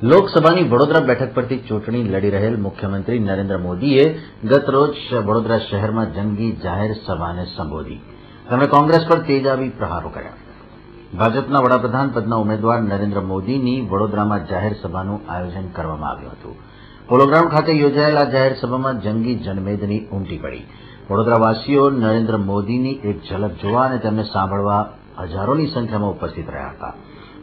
લોકસભાની વડોદરા બેઠક પરથી ચૂંટણી લડી રહેલ મુખ્યમંત્રી નરેન્દ્ર મોદીએ ગતરોજ વડોદરા શહેરમાં જંગી જાહેર સભાને સંબોધી. તેમણે કોંગ્રેસ પર તેજાબી પ્રહારો કર્યા. ભાજપના વડાપ્રધાન પદના ઉમેદવાર નરેન્દ્ર મોદીની વડોદરામાં જાહેર સભાનું આયોજન કરવામાં આવ્યું હતું. પોલો ગ્રાઉન્ડ ખાતે યોજાયેલ આ જાહેર સભામાં જંગી જનમેદની ઉમટી પડી. વડોદરાવાસીઓ નરેન્દ્ર મોદીની એક ઝલક જોવા અને તેમને સાંભળવા હજારોની સંખ્યામાં ઉપસ્થિત રહ્યા હતા.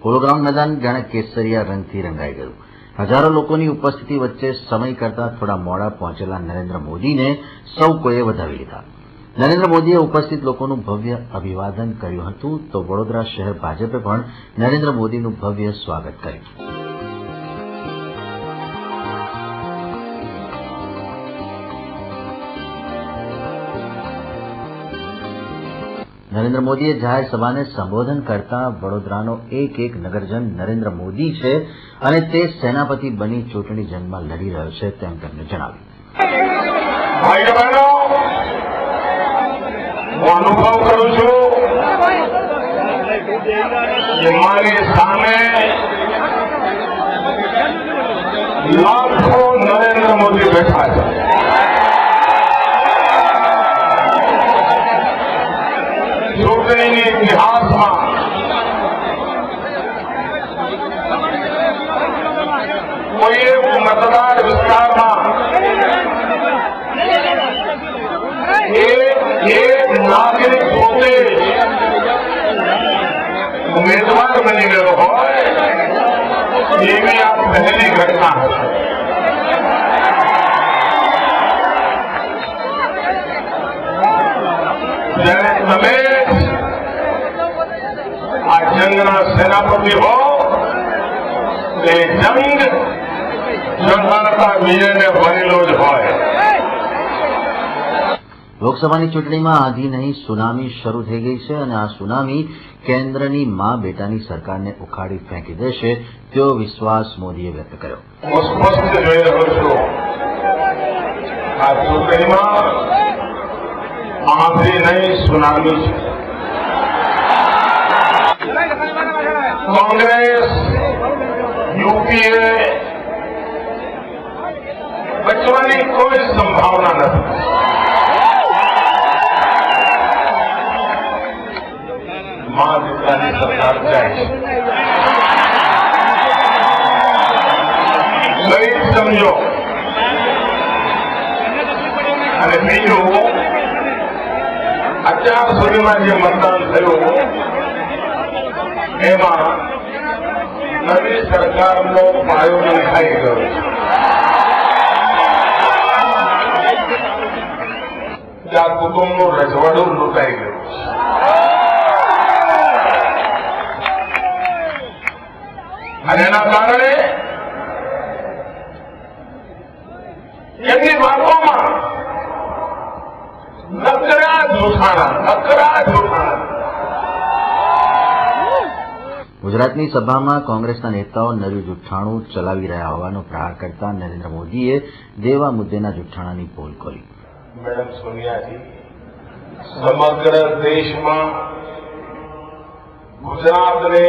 પોલો ગ્રાઉન્ડ મેદાન જાણે કેસરિયા રંગથી રંગાઈ ગયું. હજારો લોકોની ઉપસ્થિતિ વચ્ચે સમય કરતા થોડા મોડા પહોંચેલા નરેન્દ્ર મોદીને સૌ કોઈએ વધાવી લીધા. નરેન્દ્ર મોદીએ ઉપસ્થિત લોકોનું ભવ્ય અભિવાદન કર્યું હતું, તો વડોદરા શહેર ભાજપે પણ નરેન્દ્ર મોદીનું ભવ્ય સ્વાગત કર્યું. નરેન્દ્ર મોદીએ જાહેર સભાને સંબોધન કરતા વડોદરાનો એક એક નગરજન નરેન્દ્ર મોદી છે અને તે સેનાપતિ બની ચૂંટણી જંગમાં લડી રહ્યો છે તેમ તેમણે જણાવ્યું. હું અનુભવ કરું છું કે મારી સામે લાખો નરેન્દ્ર મોદી બેઠા છે. ચૂંટણીની ઇતિહાસમાં કોઈ એક મતદાર વિસ્તારમાં એક નાગરિક પોતે ઉમેદવાર બની ગયો હોય એવી આ પહેલી ઘટના હશે. જ્યારે તમે આ જંગના સેનાપતિ હો, એ જંગ જનતા વિજયને ભરેલો જ હોય. લોકસભાની ચૂંટણીમાં આધી નહીં સુનામી શરૂ થઈ ગઈ છે અને આ સુનામી કેન્દ્રની મા બેટાની સરકારને ઉખાડી ફેંકી દેશે તેવો વિશ્વાસ મોદીએ વ્યક્ત કર્યો. હું સ્પષ્ટ જોઈ રહ્યો છું આ ચૂંટણીમાં આધી નહીં સુનામી છે. કોંગ્રેસ યુપીએ બચવાની કોઈ સંભાવના નથી. મા બેટાની સરકાર જાય છે. ગરીબ સમજો. અને બીજું, અત્યાર સુધીમાં જે મતદાન થયું એમાં નવી સરકારનો પાયો નંખાઈ ગયો છે. ત્યાં કુટુંબનું રજવાડું લૂંટાઈ ગયું છે. અને એના કારણે એમની વાતોમાં નકરા જૂઠાણા. ગુજરાતની સભામાં કોંગ્રેસના નેતાઓ નર્યું જુઠ્ઠાણું ચલાવી રહ્યા હોવાનો પ્રહાર કરતા નરેન્દ્ર મોદીએ દેવા મુદ્દેના જુઠ્ઠાણાની પોલ ખોલી. મેડમ સોનિયાજી, સમગ્ર દેશમાં ગુજરાતને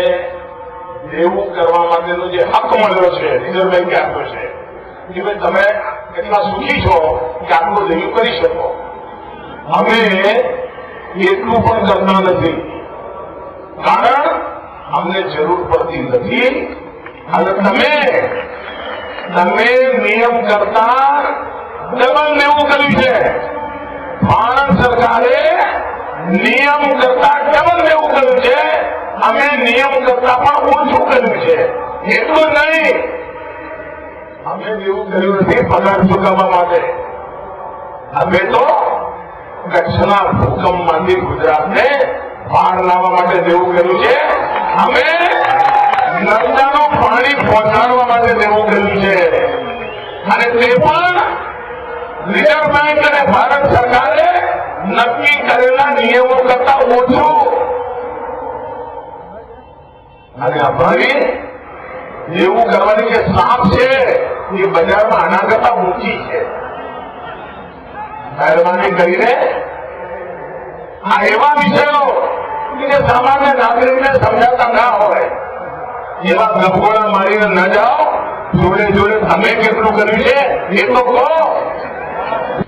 દેવું કરવા માટેનો જે હક મળ્યો છે, રિઝર્વ બેન્કે આપ્યો છે, કે ભાઈ તમે એટલા સુખી છો કે આટલું દેવું કરી શકો. અમે એટલું પણ કરતા નથી, કારણ અમને જરૂર પડતી નથી. અને તમે નિયમ કરતા ડબલ દેવું કર્યું છે. ભારત સરકારે નિયમ કરતા ડબલ દેવું કર્યું છે. અમે નિયમ કરતા પણ ઓછું કર્યું છે. એટલું નહીં, અમે દેવું કર્યું નથી પગાર ચૂકવવા માટે. અમે તો કચ્છના ભૂકંપમાંથી ગુજરાતને બહાર લાવવા માટે દેવું કર્યું છે. અમે નર્મદાનું પાણી પહોંચાડવા માટે દેવું કર્યું છે. અને તે પણ રિઝર્વ બેન્ક અને ભારત સરકારે નક્કી કરેલા નિયમો કરતા ઓછું. અને અમારી દેવું કરવાની જે સાપ છે એ બજારમાં આના કરતા ઊંચી છે. મહેરબાની કરીને આ એવા વિષયો કે સામાન્ય નાગરિકને સમજાતા ના હોય એવા ગભગોળા મારીને ન જાઓ જોડે જોડે તમે કેટલું કર્યું છે એ તો કહો.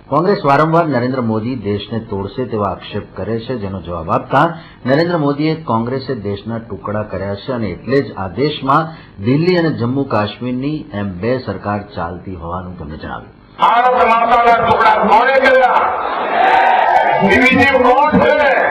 કોંગ્રેસ વારંવાર નરેન્દ્ર મોદી દેશને તોડશે તેવા આક્ષેપ કરે છે, જેનો જવાબ આપતા નરેન્દ્ર મોદીએ કોંગ્રેસે દેશના ટુકડા કર્યા છે અને એટલે જ આ દેશમાં દિલ્હી અને જમ્મુ કાશ્મીરની એમ બે સરકાર ચાલતી હોવાનું તેમણે જણાવ્યું. ભારત માતાના ટુકડા કોણે કર્યા? ડિવિઝન કોણ છે?